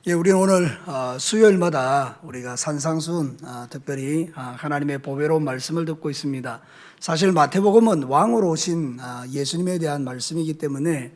예, 우리는 오늘 수요일마다 우리가 산상수훈 특별히 하나님의 보배로운 말씀을 듣고 있습니다. 사실 마태복음은 왕으로 오신 예수님에 대한 말씀이기 때문에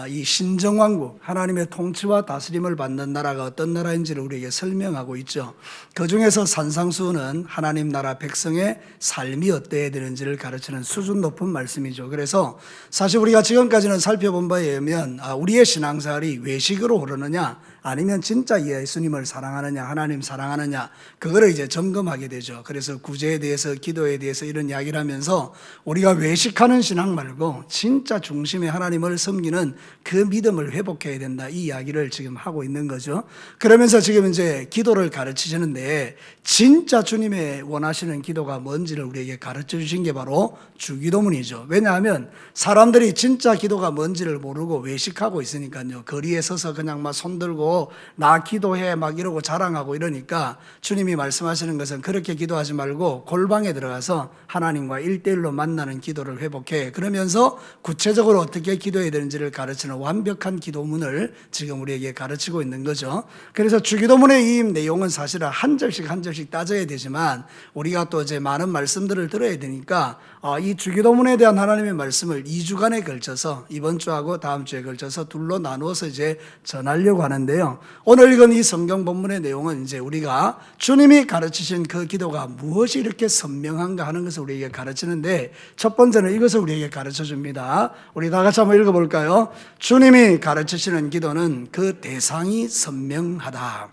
이 신정왕국, 하나님의 통치와 다스림을 받는 나라가 어떤 나라인지를 우리에게 설명하고 있죠. 그 중에서 산상수훈은 하나님 나라 백성의 삶이 어때야 되는지를 가르치는 수준 높은 말씀이죠. 그래서 사실 우리가 지금까지는 살펴본 바에 의하면 우리의 신앙생활이 외식으로 흐르느냐 아니면 진짜 예수님을 사랑하느냐, 하나님 사랑하느냐, 그거를 이제 점검하게 되죠. 그래서 구제에 대해서, 기도에 대해서 이런 이야기를 하면서 우리가 외식하는 신앙 말고 진짜 중심의 하나님을 섬기는 그 믿음을 회복해야 된다, 이 이야기를 지금 하고 있는 거죠. 그러면서 지금 이제 기도를 가르치시는데 진짜 주님의 원하시는 기도가 뭔지를 우리에게 가르쳐 주신 게 바로 주기도문이죠. 왜냐하면 사람들이 진짜 기도가 뭔지를 모르고 외식하고 있으니까요. 거리에 서서 그냥 막 손들고 나 기도해 막 이러고 자랑하고 이러니까 주님이 말씀하시는 것은 그렇게 기도하지 말고 골방에 들어가서 하나님과 1대1로 만나는 기도를 회복해. 그러면서 구체적으로 어떻게 기도해야 되는지를 가르치는 완벽한 기도문을 지금 우리에게 가르치고 있는 거죠. 그래서 주기도문의 이 내용은 사실은 한 절씩 한 절씩 따져야 되지만 우리가 또 이제 많은 말씀들을 들어야 되니까 이 주기도문에 대한 하나님의 말씀을 2주간에 걸쳐서 이번 주하고 다음 주에 걸쳐서 둘로 나누어서 이제 전하려고 하는데요. 오늘 읽은 이 성경 본문의 내용은 이제 우리가 주님이 가르치신 그 기도가 무엇이 이렇게 선명한가 하는 것을 우리에게 가르치는데 첫 번째는 이것을 우리에게 가르쳐 줍니다. 우리 다 같이 한번 읽어볼까요? 주님이 가르치시는 기도는 그 대상이 선명하다.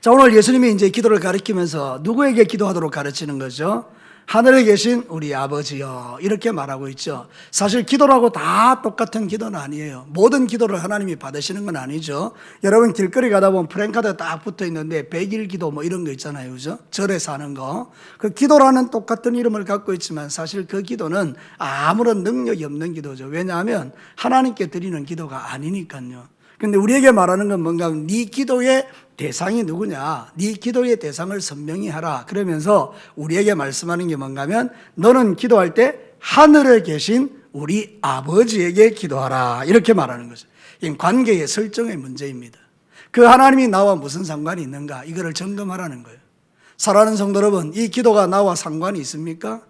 자, 오늘 예수님이 이제 기도를 가르치면서 누구에게 기도하도록 가르치는 거죠? 하늘에 계신 우리 아버지여, 이렇게 말하고 있죠. 사실 기도라고 다 똑같은 기도는 아니에요. 모든 기도를 하나님이 받으시는 건 아니죠. 여러분 길거리 가다 보면 프랭카드 딱 붙어 있는데 100일 기도 뭐 이런 거 있잖아요, 그죠? 절에서 하는 거. 그 기도라는 똑같은 이름을 갖고 있지만 사실 그 기도는 아무런 능력이 없는 기도죠. 왜냐하면 하나님께 드리는 기도가 아니니까요. 근데 우리에게 말하는 건 뭔가 네 기도의 대상이 누구냐, 네 기도의 대상을 선명히 하라. 그러면서 우리에게 말씀하는 게 뭔가 하면 너는 기도할 때 하늘에 계신 우리 아버지에게 기도하라, 이렇게 말하는 거죠. 이 관계의 설정의 문제입니다. 그 하나님이 나와 무슨 상관이 있는가, 이거를 점검하라는 거예요. 사랑하는 성도 여러분, 이 기도가 나와 상관이 있습니까?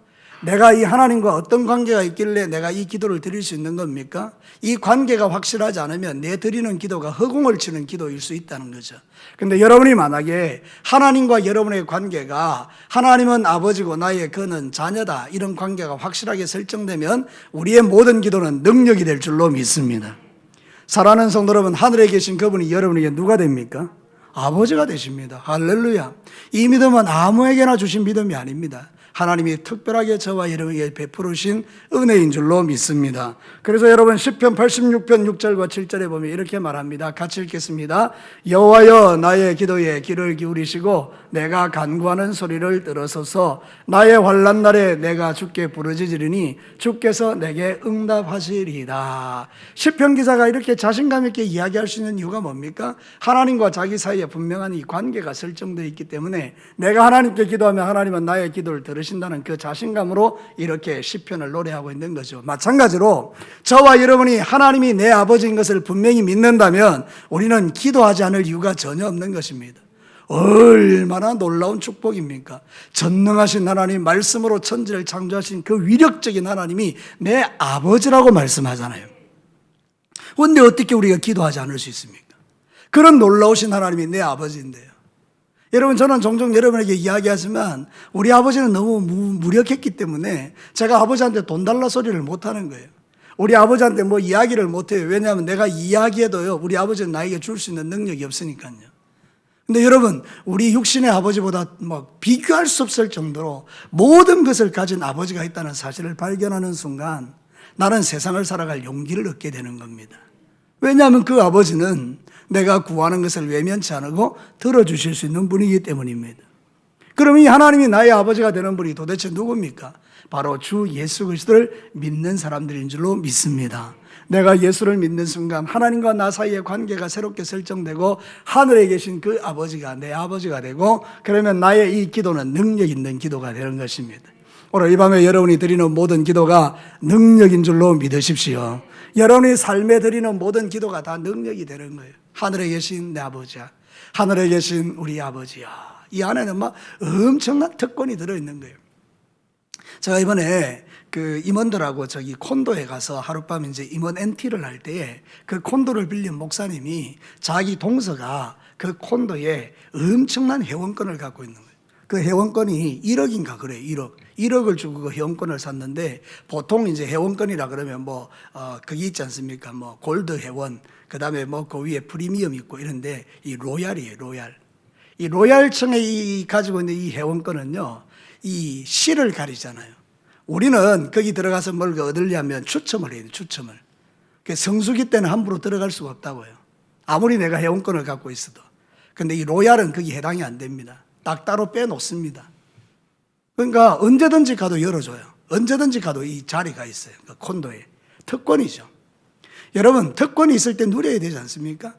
내가 이 하나님과 어떤 관계가 있길래 내가 이 기도를 드릴 수 있는 겁니까? 이 관계가 확실하지 않으면 내 드리는 기도가 허공을 치는 기도일 수 있다는 거죠. 근데 여러분이 만약에 하나님과 여러분의 관계가 하나님은 아버지고 나의 그는 자녀다, 이런 관계가 확실하게 설정되면 우리의 모든 기도는 능력이 될 줄로 믿습니다. 사랑하는 성도 여러분, 하늘에 계신 그분이 여러분에게 누가 됩니까? 아버지가 되십니다. 할렐루야. 이 믿음은 아무에게나 주신 믿음이 아닙니다. 하나님이 특별하게 저와 여러분에게 베푸신 은혜인 줄로 믿습니다. 그래서 여러분 시편 86편 6절과 7절에 보면 이렇게 말합니다. 같이 읽겠습니다. 여호와여, 나의 기도에 귀를 기울이시고 내가 간구하는 소리를 들으소서. 나의 환난 날에 내가 주께 부르짖으리니 주께서 내게 응답하시리이다. 시편 기자가 이렇게 자신감 있게 이야기할 수 있는 이유가 뭡니까? 하나님과 자기 사이에 분명한 이 관계가 설정되어 있기 때문에 내가 하나님께 기도하면 하나님은 나의 기도를 들으신다는 그 자신감으로 이렇게 시편을 노래하고 있는 거죠. 마찬가지로 저와 여러분이 하나님이 내 아버지인 것을 분명히 믿는다면 우리는 기도하지 않을 이유가 전혀 없는 것입니다. 얼마나 놀라운 축복입니까? 전능하신 하나님, 말씀으로 천지를 창조하신 그 위력적인 하나님이 내 아버지라고 말씀하잖아요. 그런데 어떻게 우리가 기도하지 않을 수 있습니까? 그런 놀라우신 하나님이 내 아버지인데요. 여러분, 저는 종종 여러분에게 이야기하지만 우리 아버지는 너무 무력했기 때문에 제가 아버지한테 돈 달라 소리를 못하는 거예요. 우리 아버지한테 뭐 이야기를 못해요. 왜냐하면 내가 이야기해도요, 우리 아버지는 나에게 줄 수 있는 능력이 없으니까요. 근데 여러분, 우리 육신의 아버지보다 막 비교할 수 없을 정도로 모든 것을 가진 아버지가 있다는 사실을 발견하는 순간 나는 세상을 살아갈 용기를 얻게 되는 겁니다. 왜냐하면 그 아버지는 내가 구하는 것을 외면치 않고 들어주실 수 있는 분이기 때문입니다. 그럼 이 하나님이 나의 아버지가 되는 분이 도대체 누굽니까? 바로 주 예수 그리스도를 믿는 사람들인 줄로 믿습니다. 내가 예수를 믿는 순간 하나님과 나 사이의 관계가 새롭게 설정되고 하늘에 계신 그 아버지가 내 아버지가 되고, 그러면 나의 이 기도는 능력 있는 기도가 되는 것입니다. 오늘 이 밤에 여러분이 드리는 모든 기도가 능력인 줄로 믿으십시오. 여러분이 삶에 드리는 모든 기도가 다 능력이 되는 거예요. 하늘에 계신 내 아버지야, 하늘에 계신 우리 아버지야. 이 안에는 막 엄청난 특권이 들어있는 거예요. 제가 이번에 그 임원들하고 저기 콘도에 가서 하룻밤 이제 임원 NT를 할 때에 그 콘도를 빌린 목사님이 자기 동서가 그 콘도에 엄청난 회원권을 갖고 있는 거예요. 그 회원권이 1억인가 그래요. 1억을 주고 그 회원권을 샀는데, 보통 이제 회원권이라 그러면 그게 있지 않습니까? 골드 회원, 그 다음에 그 위에 프리미엄 있고 이런데, 이 로얄이에요, 로얄. 이 로얄층에 가지고 있는 이 회원권은요, 이 시를 가리잖아요. 우리는 거기 들어가서 뭘 얻으려면 추첨을 해야 돼요, 추첨을. 성수기 때는 함부로 들어갈 수가 없다고요. 아무리 내가 회원권을 갖고 있어도. 근데 이 로얄은 거기 해당이 안 됩니다. 딱 따로 빼놓습니다. 그러니까 언제든지 가도 열어줘요. 언제든지 가도 이 자리가 있어요. 그 콘도에. 특권이죠. 여러분, 특권이 있을 때 누려야 되지 않습니까?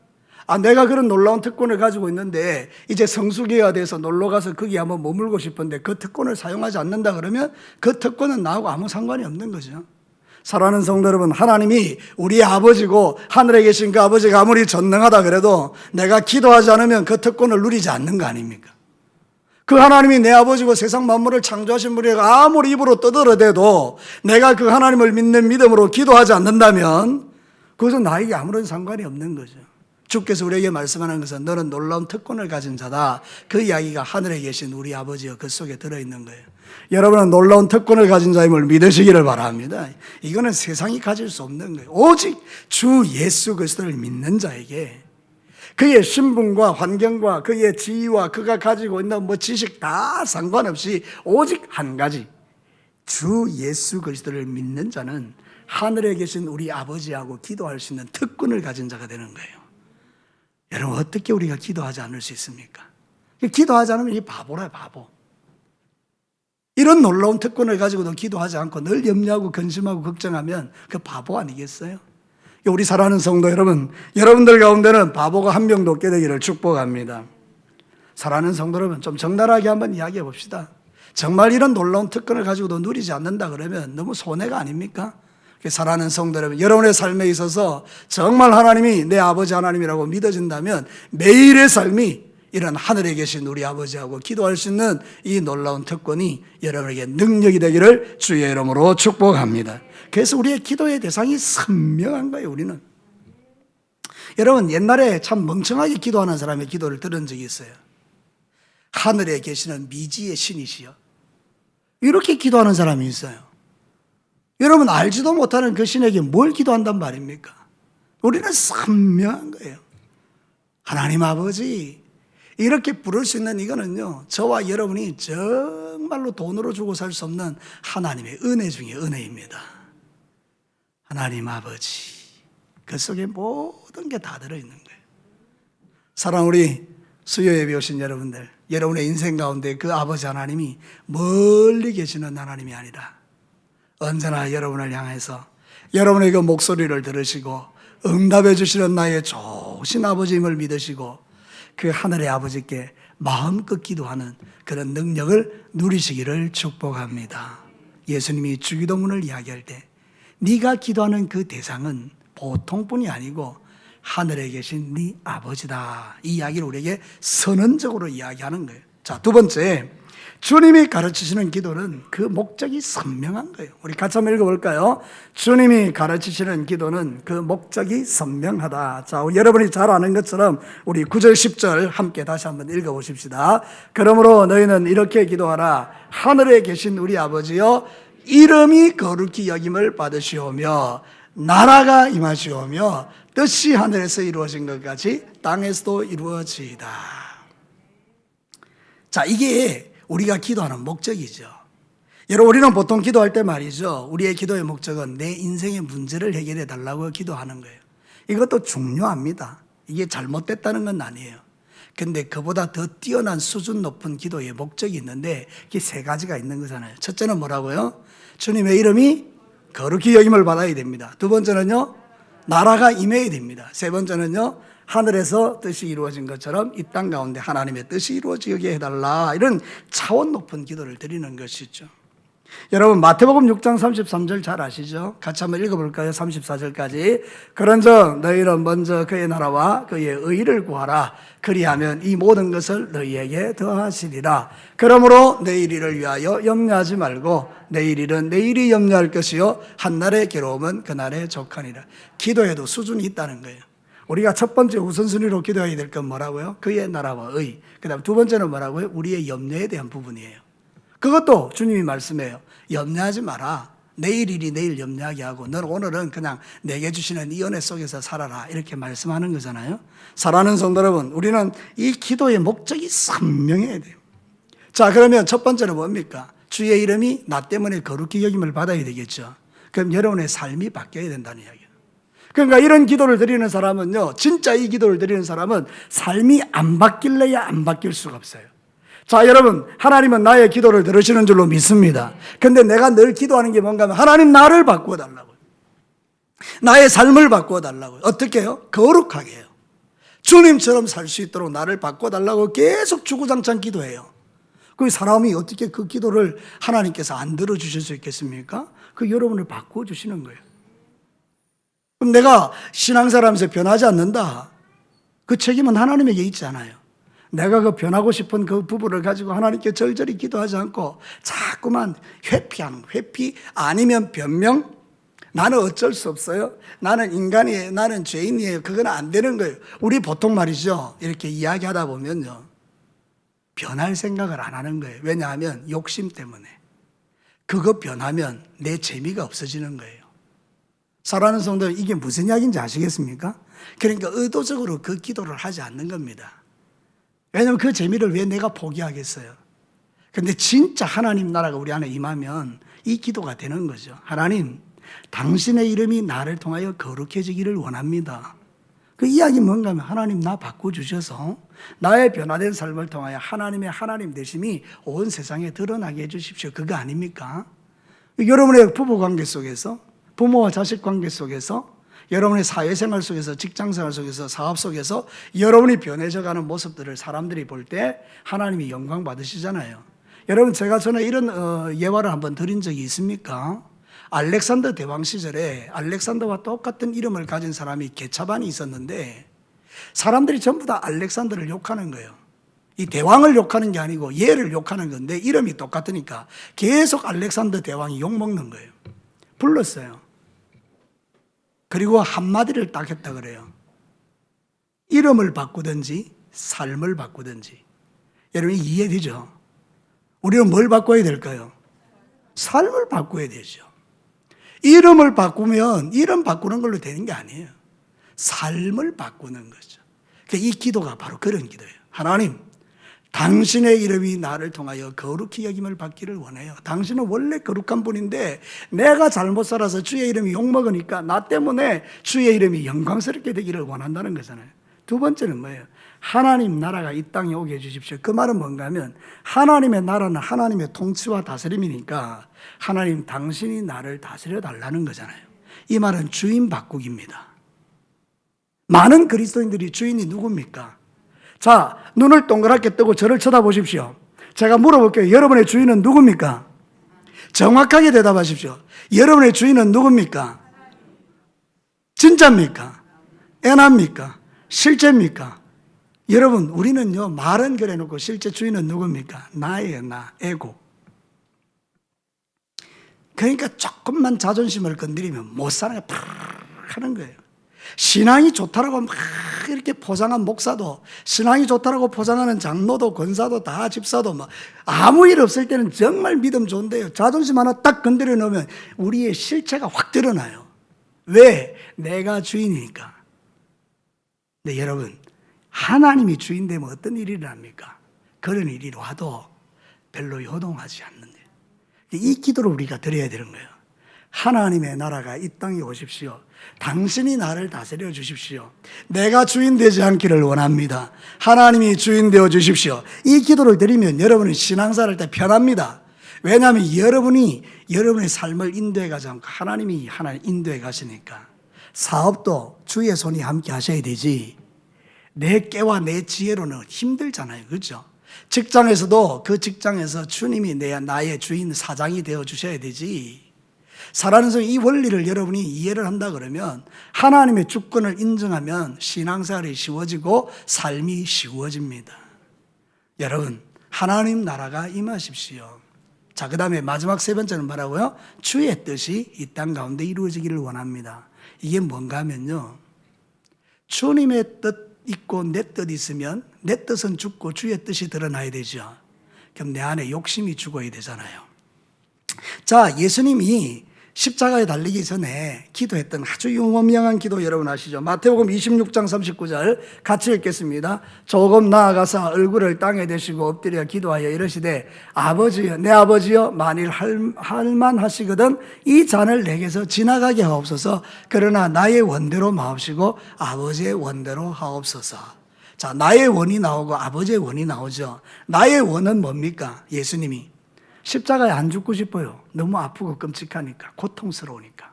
내가 그런 놀라운 특권을 가지고 있는데 이제 성수기가 돼서 놀러가서 거기 한번 머물고 싶은데 그 특권을 사용하지 않는다 그러면 그 특권은 나하고 아무 상관이 없는 거죠. 사랑하는 성도 여러분, 하나님이 우리의 아버지고 하늘에 계신 그 아버지가 아무리 전능하다 그래도 내가 기도하지 않으면 그 특권을 누리지 않는 거 아닙니까? 그 하나님이 내 아버지고 세상 만물을 창조하신 분이가 아무리 입으로 떠들어대도 내가 그 하나님을 믿는 믿음으로 기도하지 않는다면 그것은 나에게 아무런 상관이 없는 거죠. 주께서 우리에게 말씀하는 것은 너는 놀라운 특권을 가진 자다. 그 이야기가 하늘에 계신 우리 아버지여 그 속에 들어있는 거예요. 여러분은 놀라운 특권을 가진 자임을 믿으시기를 바랍니다. 이거는 세상이 가질 수 없는 거예요. 오직 주 예수 그리스도를 믿는 자에게 그의 신분과 환경과 그의 지위와 그가 가지고 있는 지식 다 상관없이 오직 한 가지, 주 예수 그리스도를 믿는 자는 하늘에 계신 우리 아버지하고 기도할 수 있는 특권을 가진 자가 되는 거예요. 여러분, 어떻게 우리가 기도하지 않을 수 있습니까? 기도하지 않으면 이 바보라, 바보. 이런 놀라운 특권을 가지고도 기도하지 않고 늘 염려하고 근심하고 걱정하면 그 바보 아니겠어요? 우리 사랑하는 성도 여러분, 여러분들 가운데는 바보가 한 명도 없게 되기를 축복합니다. 사랑하는 성도 여러분, 좀 적나라하게 한번 이야기해 봅시다. 정말 이런 놀라운 특권을 가지고도 누리지 않는다 그러면 너무 손해가 아닙니까? 사랑하는 성도 여러분, 여러분의 삶에 있어서 정말 하나님이 내 아버지 하나님이라고 믿어진다면 매일의 삶이 이런 하늘에 계신 우리 아버지하고 기도할 수 있는 이 놀라운 특권이 여러분에게 능력이 되기를 주의 이름으로 축복합니다. 그래서 우리의 기도의 대상이 선명한 거예요. 우리는 여러분, 옛날에 참 멍청하게 기도하는 사람의 기도를 들은 적이 있어요. 하늘에 계시는 미지의 신이시여, 이렇게 기도하는 사람이 있어요. 여러분, 알지도 못하는 그 신에게 뭘 기도한단 말입니까? 우리는 선명한 거예요. 하나님 아버지, 이렇게 부를 수 있는 이거는요, 저와 여러분이 정말로 돈으로 주고 살 수 없는 하나님의 은혜 중에 은혜입니다. 하나님 아버지, 그 속에 모든 게 다 들어있는 거예요. 사랑 우리 수요 예배 오신 여러분들, 여러분의 인생 가운데 그 아버지 하나님이 멀리 계시는 하나님이 아니라 언제나 여러분을 향해서 여러분의 그 목소리를 들으시고 응답해 주시는 나의 좋으신 아버지임을 믿으시고 그 하늘의 아버지께 마음껏 기도하는 그런 능력을 누리시기를 축복합니다. 예수님이 주기도문을 이야기할 때 네가 기도하는 그 대상은 보통뿐이 아니고 하늘에 계신 네 아버지다, 이 이야기를 우리에게 선언적으로 이야기하는 거예요. 자, 두 번째, 주님이 가르치시는 기도는 그 목적이 선명한 거예요. 우리 같이 한번 읽어볼까요? 주님이 가르치시는 기도는 그 목적이 선명하다. 자, 여러분이 잘 아는 것처럼 우리 9절 10절 함께 다시 한번 읽어보십시다. 그러므로 너희는 이렇게 기도하라. 하늘에 계신 우리 아버지여, 이름이 거룩히 여김을 받으시오며 나라가 임하시오며 뜻이 하늘에서 이루어진 것 같이 땅에서도 이루어지이다. 자, 이게 우리가 기도하는 목적이죠. 여러분, 우리는 보통 기도할 때 말이죠, 우리의 기도의 목적은 내 인생의 문제를 해결해 달라고 기도하는 거예요. 이것도 중요합니다. 이게 잘못됐다는 건 아니에요. 근데 그보다 더 뛰어난 수준 높은 기도의 목적이 있는데 그게 세 가지가 있는 거잖아요. 첫째는 뭐라고요? 주님의 이름이 거룩히 여김을 받아야 됩니다. 두 번째는요, 나라가 임해야 됩니다. 세 번째는요, 하늘에서 뜻이 이루어진 것처럼 이 땅 가운데 하나님의 뜻이 이루어지게 해달라. 이런 차원 높은 기도를 드리는 것이죠. 여러분 마태복음 6장 33절 잘 아시죠? 같이 한번 읽어볼까요? 34절까지. 그런즉 너희는 먼저 그의 나라와 그의 의를 구하라. 그리하면 이 모든 것을 너희에게 더하시리라. 그러므로 내일 일을 위하여 염려하지 말고 내일 일은 내일이 염려할 것이요 한날의 괴로움은 그날에 족하니라. 기도에도 수준이 있다는 거예요. 우리가 첫 번째 우선순위로 기도해야 될 건 뭐라고요? 그의 나라와 의. 그 다음 두 번째는 뭐라고요? 우리의 염려에 대한 부분이에요. 그것도 주님이 말씀해요. 염려하지 마라. 내일 일이 내일 염려하게 하고 넌 오늘은 그냥 내게 주시는 이 은혜 속에서 살아라. 이렇게 말씀하는 거잖아요. 사랑하는 성도 여러분, 우리는 이 기도의 목적이 선명해야 돼요. 자, 그러면 첫 번째는 뭡니까? 주의 이름이 나 때문에 거룩히 여김을 받아야 되겠죠. 그럼 여러분의 삶이 바뀌어야 된다는 이야기예요. 그러니까 이런 기도를 드리는 사람은요, 진짜 이 기도를 드리는 사람은 삶이 안 바뀔래야 안 바뀔 수가 없어요. 자, 여러분, 하나님은 나의 기도를 들으시는 줄로 믿습니다. 근데 내가 늘 기도하는 게 뭔가 하면 하나님 나를 바꾸어 달라고요. 나의 삶을 바꾸어 달라고요. 어떻게 해요? 거룩하게 해요. 주님처럼 살 수 있도록 나를 바꾸어 달라고 계속 주구장창 기도해요. 그 사람이 어떻게 그 기도를 하나님께서 안 들어주실 수 있겠습니까? 그 여러분을 바꾸어 주시는 거예요. 그럼 내가 신앙생활하면서 변하지 않는다. 그 책임은 하나님에게 있지 않아요. 내가 그 변하고 싶은 그 부분을 가지고 하나님께 절절히 기도하지 않고 자꾸만 회피하는, 회피 아니면 변명. 나는 어쩔 수 없어요. 나는 인간이에요. 나는 죄인이에요. 그건 안 되는 거예요. 우리 보통 말이죠. 이렇게 이야기하다 보면요, 변할 생각을 안 하는 거예요. 왜냐하면 욕심 때문에. 그거 변하면 내 재미가 없어지는 거예요. 사랑하는 성도, 이게 무슨 이야기인지 아시겠습니까? 그러니까 의도적으로 그 기도를 하지 않는 겁니다. 왜냐하면 그 재미를 왜 내가 포기하겠어요? 근데 진짜 하나님 나라가 우리 안에 임하면 이 기도가 되는 거죠. 하나님, 당신의 이름이 나를 통하여 거룩해지기를 원합니다. 그 이야기 뭔가 하면 하나님 나 바꿔주셔서 나의 변화된 삶을 통하여 하나님의 하나님 되심이 온 세상에 드러나게 해주십시오. 그거 아닙니까? 여러분의 부부관계 속에서, 부모와 자식 관계 속에서, 여러분의 사회생활 속에서, 직장생활 속에서, 사업 속에서 여러분이 변해져가는 모습들을 사람들이 볼 때 하나님이 영광 받으시잖아요. 여러분, 제가 전에 이런 예화를 한번 드린 적이 있습니까? 알렉산더 대왕 시절에 알렉산더와 똑같은 이름을 가진 사람이 개차반이 있었는데 사람들이 전부 다 알렉산더를 욕하는 거예요. 이 대왕을 욕하는 게 아니고 얘를 욕하는 건데 이름이 똑같으니까 계속 알렉산더 대왕이 욕먹는 거예요. 불렀어요. 그리고 한마디를 딱 했다 그래요. 이름을 바꾸든지 삶을 바꾸든지. 여러분 이해되죠? 우리는 뭘 바꿔야 될까요? 삶을 바꿔야 되죠. 이름을 바꾸면 이름 바꾸는 걸로 되는 게 아니에요. 삶을 바꾸는 거죠. 이 기도가 바로 그런 기도예요. 하나님, 당신의 이름이 나를 통하여 거룩히 여김을 받기를 원해요. 당신은 원래 거룩한 분인데 내가 잘못 살아서 주의 이름이 욕먹으니까 나 때문에 주의 이름이 영광스럽게 되기를 원한다는 거잖아요. 두 번째는 뭐예요? 하나님 나라가 이 땅에 오게 해주십시오. 그 말은 뭔가 하면 하나님의 나라는 하나님의 통치와 다스림이니까 하나님 당신이 나를 다스려 달라는 거잖아요. 이 말은 주인 바꾸기입니다. 많은 그리스도인들이 주인이 누굽니까? 자, 눈을 동그랗게 뜨고 저를 쳐다보십시오. 제가 물어볼게요. 여러분의 주인은 누굽니까? 정확하게 대답하십시오. 여러분의 주인은 누굽니까? 진짜입니까? 애납니까? 실제입니까? 여러분, 우리는요, 말은 그래 놓고 실제 주인은 누굽니까? 나예요, 나, 에고. 그러니까 조금만 자존심을 건드리면 못 사는 게 팍 하는 거예요. 신앙이 좋다라고 막 이렇게 포장한 목사도, 신앙이 좋다라고 포장하는 장로도, 권사도, 다 집사도 막 아무 일 없을 때는 정말 믿음 좋은데요. 자존심 하나 딱 건드려 놓으면 우리의 실체가 확 드러나요. 왜? 내가 주인이니까. 근데 여러분, 하나님이 주인 되면 어떤 일이 일어납니까? 그런 일이 와도 별로 요동하지 않는데. 이 기도를 우리가 드려야 되는 거예요. 하나님의 나라가 이 땅에 오십시오. 당신이 나를 다스려 주십시오. 내가 주인 되지 않기를 원합니다. 하나님이 주인 되어 주십시오. 이 기도를 드리면 여러분은 신앙생활 할 때 편합니다. 왜냐하면 여러분이 여러분의 삶을 인도해 가지 않고 하나님이 하나님 인도해 가시니까. 사업도 주의 손이 함께 하셔야 되지 내 깨와 내 지혜로는 힘들잖아요. 그렇죠? 직장에서도 그 직장에서 주님이 나의 주인 사장이 되어 주셔야 되지. 살아가면서 이 원리를 여러분이 이해를 한다 그러면 하나님의 주권을 인정하면 신앙생활이 쉬워지고 삶이 쉬워집니다. 여러분, 하나님 나라가 임하십시오. 자, 그 다음에 마지막 세 번째는 뭐라고요? 주의 뜻이 이 땅 가운데 이루어지기를 원합니다. 이게 뭔가 하면요, 주님의 뜻 있고 내 뜻 있으면 내 뜻은 죽고 주의 뜻이 드러나야 되죠. 그럼 내 안에 욕심이 죽어야 되잖아요. 자, 예수님이 십자가에 달리기 전에 기도했던 아주 유명한 기도 여러분 아시죠? 마태복음 26장 39절 같이 읽겠습니다. 조금 나아가서 얼굴을 땅에 대시고 엎드려 기도하여 이르시되 아버지여, 내 아버지여, 만일 할만하시거든 이 잔을 내게서 지나가게 하옵소서. 그러나 나의 원대로 마옵시고 아버지의 원대로 하옵소서. 자, 나의 원이 나오고 아버지의 원이 나오죠. 나의 원은 뭡니까? 예수님이 십자가에 안 죽고 싶어요. 너무 아프고 끔찍하니까, 고통스러우니까.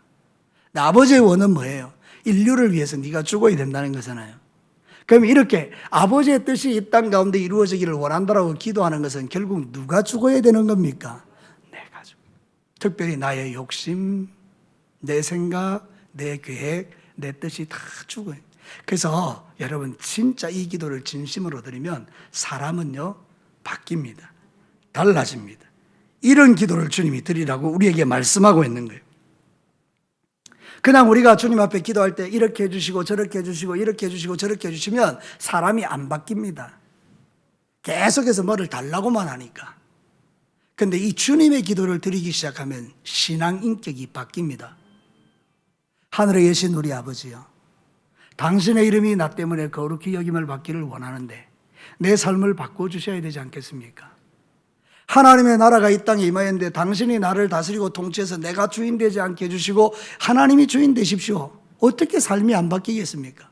아버지의 원은 뭐예요? 인류를 위해서 네가 죽어야 된다는 거잖아요. 그럼 이렇게 아버지의 뜻이 이 땅 가운데 이루어지기를 원한다라고 기도하는 것은 결국 누가 죽어야 되는 겁니까? 내가 죽어. 특별히 나의 욕심, 내 생각, 내 계획, 내 뜻이 다 죽어요. 그래서 여러분 진짜 이 기도를 진심으로 드리면 사람은요 바뀝니다. 달라집니다. 이런 기도를 주님이 드리라고 우리에게 말씀하고 있는 거예요. 그냥 우리가 주님 앞에 기도할 때 이렇게 해주시고 저렇게 해주시고 이렇게 해주시고 저렇게 해주시면 사람이 안 바뀝니다. 계속해서 뭐를 달라고만 하니까. 그런데 이 주님의 기도를 드리기 시작하면 신앙 인격이 바뀝니다. 하늘에 계신 우리 아버지요, 당신의 이름이 나 때문에 거룩히 여김을 받기를 원하는데 내 삶을 바꿔주셔야 되지 않겠습니까? 하나님의 나라가 이 땅에 임하였는데 당신이 나를 다스리고 통치해서 내가 주인 되지 않게 해주시고 하나님이 주인 되십시오. 어떻게 삶이 안 바뀌겠습니까?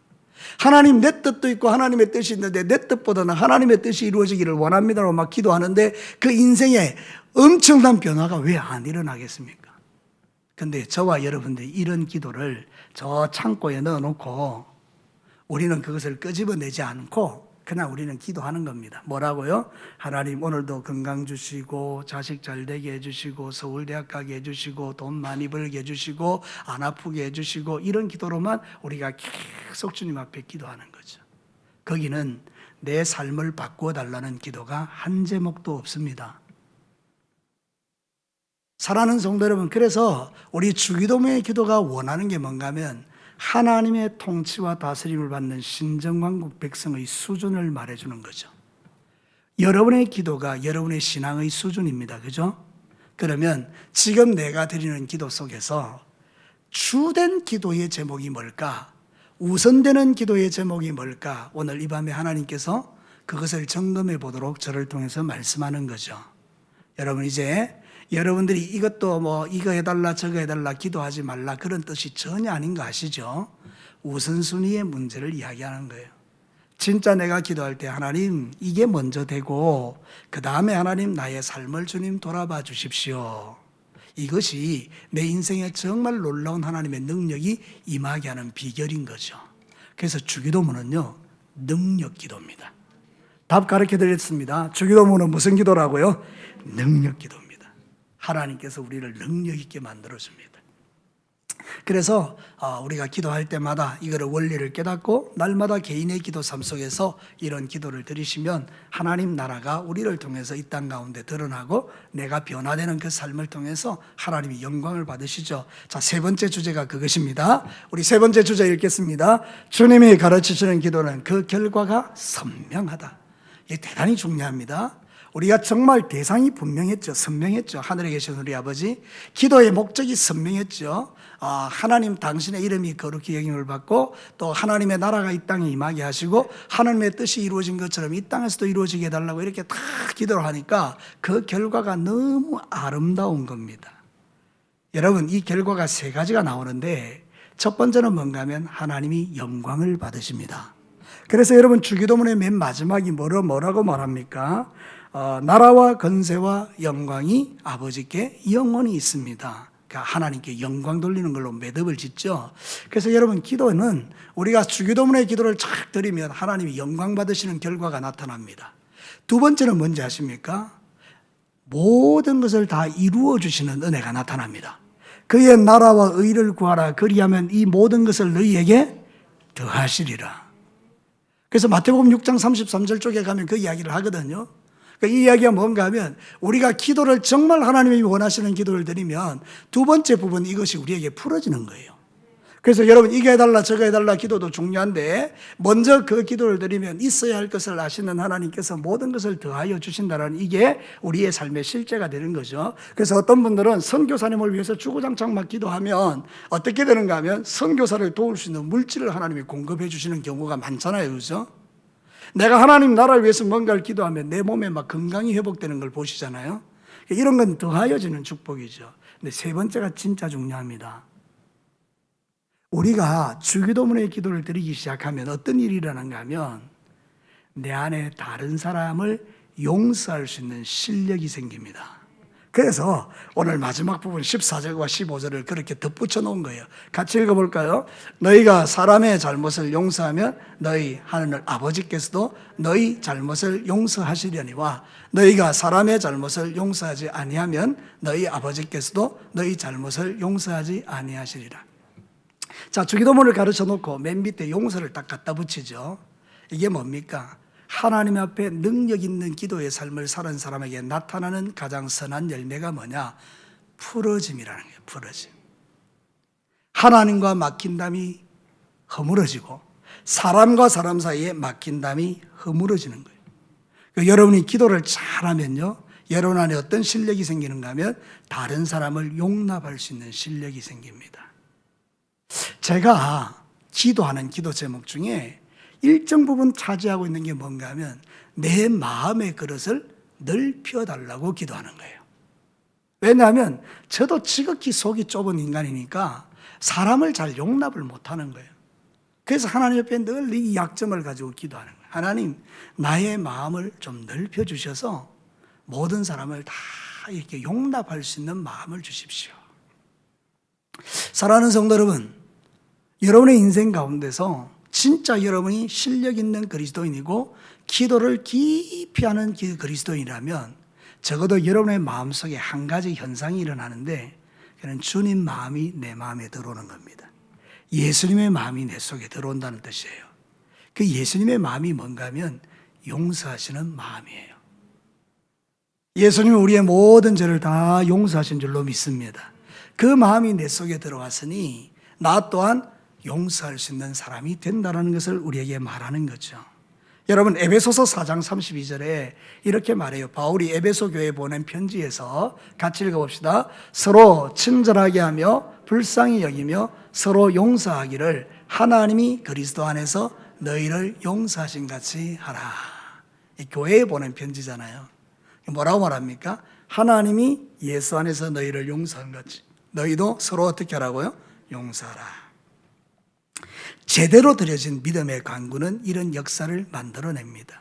하나님 내 뜻도 있고 하나님의 뜻이 있는데 내 뜻보다는 하나님의 뜻이 이루어지기를 원합니다라고 막 기도하는데 그 인생에 엄청난 변화가 왜 안 일어나겠습니까? 근데 저와 여러분들이 이런 기도를 저 창고에 넣어놓고 우리는 그것을 끄집어내지 않고 그냥 우리는 기도하는 겁니다. 뭐라고요? 하나님 오늘도 건강 주시고 자식 잘 되게 해주시고 서울대학 가게 해주시고 돈 많이 벌게 해주시고 안 아프게 해주시고 이런 기도로만 우리가 계속 주님 앞에 기도하는 거죠. 거기는 내 삶을 바꾸어 달라는 기도가 한 제목도 없습니다. 사랑하는 성도 여러분, 그래서 우리 주기도문의 기도가 원하는 게 뭔가 하면 하나님의 통치와 다스림을 받는 신정왕국 백성의 수준을 말해주는 거죠. 여러분의 기도가 여러분의 신앙의 수준입니다. 그죠? 그러면 지금 내가 드리는 기도 속에서 주된 기도의 제목이 뭘까? 우선되는 기도의 제목이 뭘까? 오늘 이 밤에 하나님께서 그것을 점검해 보도록 저를 통해서 말씀하는 거죠. 여러분 이제 여러분들이 이것도 이거 해달라 저거 해달라 기도하지 말라 그런 뜻이 전혀 아닌 거 아시죠? 우선순위의 문제를 이야기하는 거예요. 진짜 내가 기도할 때 하나님 이게 먼저 되고 그 다음에 하나님 나의 삶을 주님 돌아봐 주십시오. 이것이 내 인생에 정말 놀라운 하나님의 능력이 임하게 하는 비결인 거죠. 그래서 주기도문은요 능력 기도입니다. 답 가르쳐 드렸습니다. 주기도문은 무슨 기도라고요? 능력 기도입니다. 하나님께서 우리를 능력 있게 만들어줍니다. 그래서 우리가 기도할 때마다 이거를 원리를 깨닫고 날마다 개인의 기도 삶 속에서 이런 기도를 드리시면 하나님 나라가 우리를 통해서 이 땅 가운데 드러나고 내가 변화되는 그 삶을 통해서 하나님이 영광을 받으시죠. 자, 세 번째 주제가 그것입니다. 우리 세 번째 주제 읽겠습니다. 주님이 가르치시는 기도는 그 결과가 선명하다. 이게 대단히 중요합니다. 우리가 정말 대상이 분명했죠. 선명했죠. 하늘에 계신 우리 아버지. 기도의 목적이 선명했죠. 하나님 당신의 이름이 거룩히 여김을 받고 또 하나님의 나라가 이 땅에 임하게 하시고 하나님의 뜻이 이루어진 것처럼 이 땅에서도 이루어지게 해달라고 이렇게 다 기도를 하니까 그 결과가 너무 아름다운 겁니다. 여러분 이 결과가 세 가지가 나오는데 첫 번째는 뭔가 하면 하나님이 영광을 받으십니다. 그래서 여러분 주기도문의 맨 마지막이 뭐라고 말합니까? 나라와 건세와 영광이 아버지께 영원히 있습니다. 그러니까 하나님께 영광 돌리는 걸로 매듭을 짓죠. 그래서 여러분 기도는 우리가 주기도문의 기도를 쫙 드리면 하나님이 영광 받으시는 결과가 나타납니다. 두 번째는 뭔지 아십니까? 모든 것을 다 이루어 주시는 은혜가 나타납니다. 그의 나라와 의를 구하라. 그리하면 이 모든 것을 너희에게 더하시리라. 그래서 마태복음 6장 33절 쪽에 가면 그 이야기를 하거든요. 이 이야기가 뭔가 하면 우리가 기도를 정말 하나님이 원하시는 기도를 드리면 두 번째 부분 이것이 우리에게 풀어지는 거예요. 그래서 여러분 이거 해달라 저거 해달라 기도도 중요한데 먼저 그 기도를 드리면 있어야 할 것을 아시는 하나님께서 모든 것을 더하여 주신다는 이게 우리의 삶의 실제가 되는 거죠. 그래서 어떤 분들은 선교사님을 위해서 주구장창 막 기도하면 어떻게 되는가 하면 선교사를 도울 수 있는 물질을 하나님이 공급해 주시는 경우가 많잖아요. 그렇죠? 내가 하나님 나라를 위해서 뭔가를 기도하면 내 몸에 막 건강이 회복되는 걸 보시잖아요. 이런 건 더하여지는 축복이죠. 근데 세 번째가 진짜 중요합니다. 우리가 주기도문의 기도를 드리기 시작하면 어떤 일이 일어나는가 하면 내 안에 다른 사람을 용서할 수 있는 실력이 생깁니다. 그래서 오늘 마지막 부분 14절과 15절을 그렇게 덧붙여 놓은 거예요. 같이 읽어볼까요? 너희가 사람의 잘못을 용서하면 너희 하늘 아버지께서도 너희 잘못을 용서하시려니와 너희가 사람의 잘못을 용서하지 아니하면 너희 아버지께서도 너희 잘못을 용서하지 아니하시리라. 자, 주기도문을 가르쳐 놓고 맨 밑에 용서를 딱 갖다 붙이죠. 이게 뭡니까? 하나님 앞에 능력 있는 기도의 삶을 사는 사람에게 나타나는 가장 선한 열매가 뭐냐? 풀어짐이라는 거예요. 풀어짐. 하나님과 막힌담이 허물어지고 사람과 사람 사이에 막힌담이 허물어지는 거예요. 여러분이 기도를 잘하면요, 여러분 안에 어떤 실력이 생기는가 하면 다른 사람을 용납할 수 있는 실력이 생깁니다. 제가 기도하는 기도 제목 중에 일정 부분 차지하고 있는 게 뭔가 하면 내 마음의 그릇을 넓혀달라고 기도하는 거예요. 왜냐하면 저도 지극히 속이 좁은 인간이니까 사람을 잘 용납을 못하는 거예요. 그래서 하나님 옆에 늘 이 약점을 가지고 기도하는 거예요. 하나님, 나의 마음을 좀 넓혀주셔서 모든 사람을 다 이렇게 용납할 수 있는 마음을 주십시오. 사랑하는 성도 여러분, 여러분의 인생 가운데서 진짜 여러분이 실력 있는 그리스도인이고 기도를 깊이 하는 그리스도인이라면 적어도 여러분의 마음속에 한 가지 현상이 일어나는데 그는 주님 마음이 내 마음에 들어오는 겁니다. 예수님의 마음이 내 속에 들어온다는 뜻이에요. 그 예수님의 마음이 뭔가 하면 용서하시는 마음이에요. 예수님은 우리의 모든 죄를 다 용서하신 줄로 믿습니다. 그 마음이 내 속에 들어왔으니 나 또한 용서할 수 있는 사람이 된다는 것을 우리에게 말하는 거죠. 여러분, 에베소서 4장 32절에 이렇게 말해요. 바울이 에베소 교회에 보낸 편지에서 같이 읽어봅시다. 서로 친절하게 하며 불쌍히 여기며 서로 용서하기를 하나님이 그리스도 안에서 너희를 용서하신 같이 하라. 이 교회에 보낸 편지잖아요. 뭐라고 말합니까? 하나님이 예수 안에서 너희를 용서한 같이 너희도 서로 어떻게 하라고요? 용서하라. 제대로 드려진 믿음의 간구는 이런 역사를 만들어냅니다.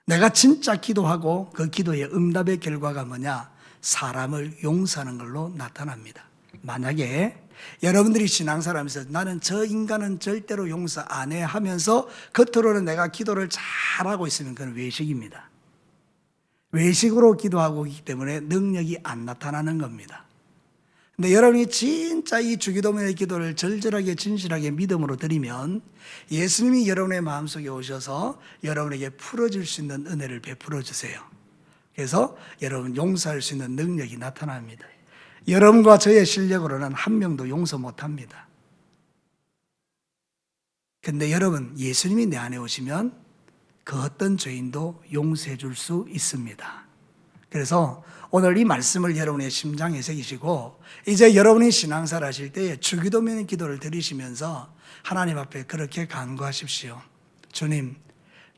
내가 진짜 기도하고 그 기도의 응답의 결과가 뭐냐? 사람을 용서하는 걸로 나타납니다. 만약에 여러분들이 신앙생활하면서 나는 저 인간은 절대로 용서 안 해 하면서 겉으로는 내가 기도를 잘하고 있으면 그건 외식입니다. 외식으로 기도하고 있기 때문에 능력이 안 나타나는 겁니다. 근데 여러분이 진짜 이 주기도문의 기도를 절절하게 진실하게 믿음으로 드리면 예수님이 여러분의 마음속에 오셔서 여러분에게 풀어줄 수 있는 은혜를 베풀어 주세요. 그래서 여러분 용서할 수 있는 능력이 나타납니다. 여러분과 저의 실력으로는 한 명도 용서 못합니다. 근데 여러분, 예수님이 내 안에 오시면 그 어떤 죄인도 용서해 줄 수 있습니다. 그래서 오늘 이 말씀을 여러분의 심장에 새기시고 이제 여러분이 신앙생활 하실 때에 주기도문의 기도를 드리시면서 하나님 앞에 그렇게 간구하십시오. 주님,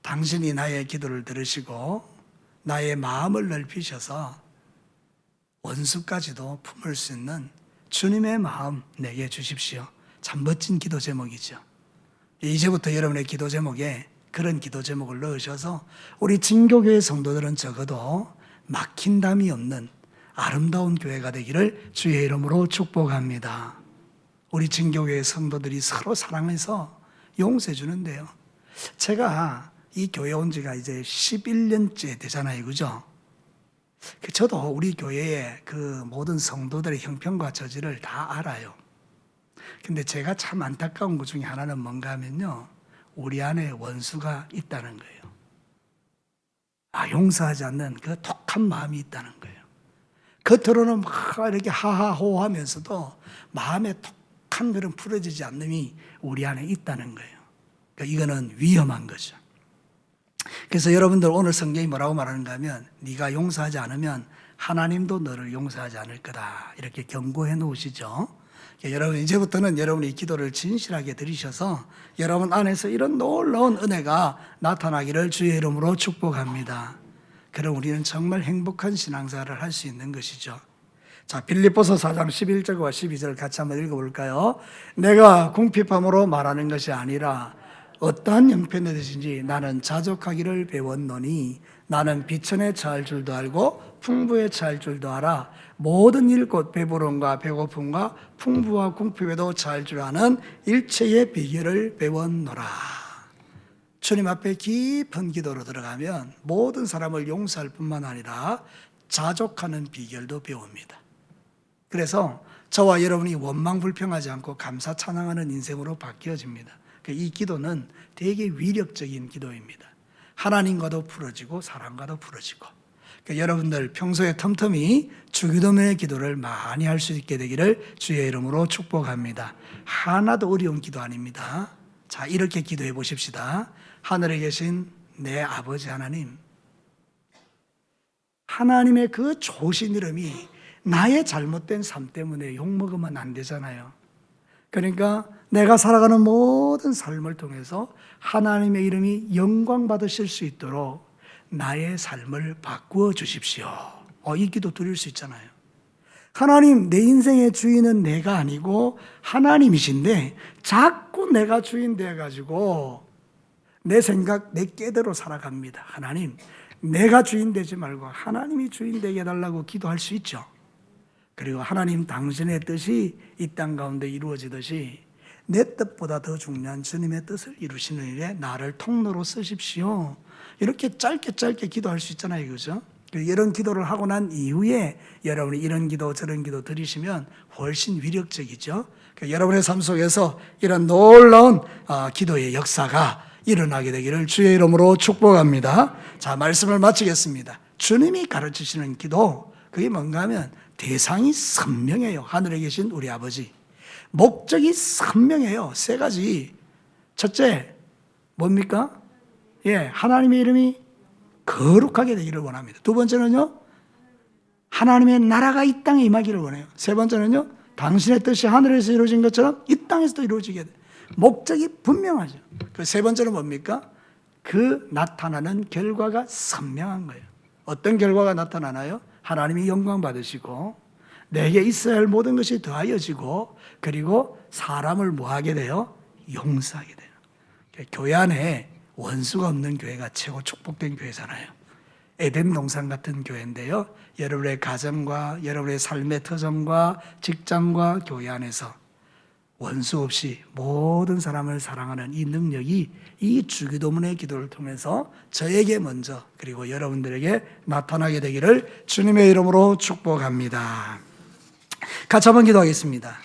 당신이 나의 기도를 들으시고 나의 마음을 넓히셔서 원수까지도 품을 수 있는 주님의 마음 내게 주십시오. 참 멋진 기도 제목이죠. 이제부터 여러분의 기도 제목에 그런 기도 제목을 넣으셔서 우리 진교교회 성도들은 적어도 막힌담이 없는 아름다운 교회가 되기를 주의 이름으로 축복합니다. 우리 진교교회 성도들이 서로 사랑해서 용서해 주는데요. 제가 이 교회 온 지가 이제 11년째 되잖아요. 그죠? 저도 우리 교회의 그 모든 성도들의 형편과 저지를 다 알아요. 근데 제가 참 안타까운 것 중에 하나는 뭔가 하면요, 우리 안에 원수가 있다는 거예요. 용서하지 않는 그 독한 마음이 있다는 거예요. 겉으로는 막 이렇게 하하호 하면서도 마음에 독한 그런 풀어지지 않음이 우리 안에 있다는 거예요. 그러니까 이거는 위험한 거죠. 그래서 여러분들 오늘 성경이 뭐라고 말하는가 하면, 네가 용서하지 않으면 하나님도 너를 용서하지 않을 거다, 이렇게 경고해 놓으시죠. 여러분, 이제부터는 여러분이 기도를 진실하게 드리셔서 여러분 안에서 이런 놀라운 은혜가 나타나기를 주의 이름으로 축복합니다. 그럼 우리는 정말 행복한 신앙생활을 할 수 있는 것이죠. 자, 빌립보서 4장 11절과 12절 같이 한번 읽어볼까요? 내가 궁핍함으로 말하는 것이 아니라 어떠한 형편이든지 나는 자족하기를 배웠노니 나는 비천에 처할 줄도 알고 풍부에 처할 줄도 알아. 모든 일 곧 배부름과 배고픔과 풍부와 궁핍에도 처할 줄 아는 일체의 비결을 배웠노라. 주님 앞에 깊은 기도로 들어가면 모든 사람을 용서할 뿐만 아니라 자족하는 비결도 배웁니다. 그래서 저와 여러분이 원망불평하지 않고 감사 찬양하는 인생으로 바뀌어집니다. 이 기도는 되게 위력적인 기도입니다. 하나님과도 풀어지고 사람과도 풀어지고. 여러분들 평소에 틈틈이 주기도문의 기도를 많이 할 수 있게 되기를 주의 이름으로 축복합니다. 하나도 어려운 기도 아닙니다. 자, 이렇게 기도해 보십시다. 하늘에 계신 내 아버지 하나님, 하나님의 그 좋으신 이름이 나의 잘못된 삶 때문에 욕먹으면 안 되잖아요. 그러니까 내가 살아가는 모든 삶을 통해서 하나님의 이름이 영광 받으실 수 있도록 나의 삶을 바꾸어 주십시오. 이 기도 드릴 수 있잖아요. 하나님, 내 인생의 주인은 내가 아니고 하나님이신데 자꾸 내가 주인 돼가지고 내 생각, 내 깨대로 살아갑니다. 하나님, 내가 주인 되지 말고 하나님이 주인 되게 해달라고 기도할 수 있죠. 그리고 하나님, 당신의 뜻이 이 땅 가운데 이루어지듯이 내 뜻보다 더 중요한 주님의 뜻을 이루시는 일에 나를 통로로 쓰십시오. 이렇게 짧게 기도할 수 있잖아요. 그죠? 이런 기도를 하고 난 이후에 여러분이 이런 기도 저런 기도 드리시면 훨씬 위력적이죠. 여러분의 삶 속에서 이런 놀라운 기도의 역사가 일어나게 되기를 주의 이름으로 축복합니다. 자, 말씀을 마치겠습니다. 주님이 가르치시는 기도, 그게 뭔가 하면 대상이 선명해요. 하늘에 계신 우리 아버지. 목적이 선명해요. 세 가지. 첫째, 뭡니까? 하나님의 이름이 거룩하게 되기를 원합니다. 두 번째는요, 하나님의 나라가 이 땅에 임하기를 원해요. 세 번째는요, 당신의 뜻이 하늘에서 이루어진 것처럼 이 땅에서도 이루어지게 돼요. 목적이 분명하죠. 그 세 번째는 뭡니까? 그 나타나는 결과가 선명한 거예요. 어떤 결과가 나타나나요? 하나님이 영광 받으시고 내게 있어야 할 모든 것이 더하여지고, 그리고 사람을 뭐하게 돼요? 용서하게 돼요. 교회 안에 원수가 없는 교회가 최고 축복된 교회잖아요. 에덴 동산 같은 교회인데요, 여러분의 가정과 여러분의 삶의 터전과 직장과 교회 안에서 원수 없이 모든 사람을 사랑하는 이 능력이 이 주기도문의 기도를 통해서 저에게 먼저, 그리고 여러분들에게 나타나게 되기를 주님의 이름으로 축복합니다. 같이 한번 기도하겠습니다.